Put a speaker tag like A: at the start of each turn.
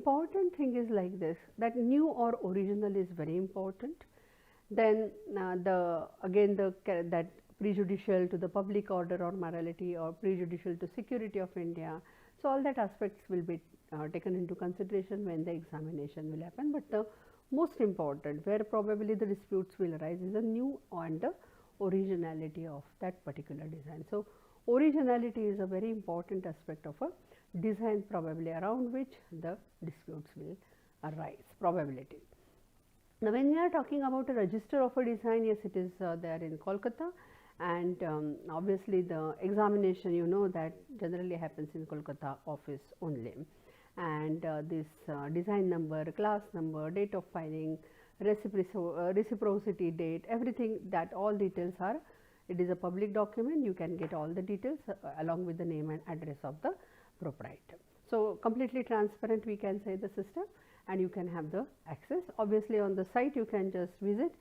A: important thing is like this, that new or original is very important. Then that prejudicial to the public order or morality, or prejudicial to security of India. So all that aspects will be taken into consideration when the examination will happen. But the most important, where probably the disputes will arise, is the new and the originality of that particular design. So originality is a very important aspect of a design, probably around which the disputes will arise, probability. Now, when we are talking about a register of a design, yes, it is there in Kolkata, and obviously the examination, you know, that generally happens in Kolkata office only, and this design number, class number, date of filing, reciprocity date, everything, that all details are, it is a public document, you can get all the details along with the name and address of the proprietor. So completely transparent, we can say, the system, and you can have the access. Obviously on the site you can just visit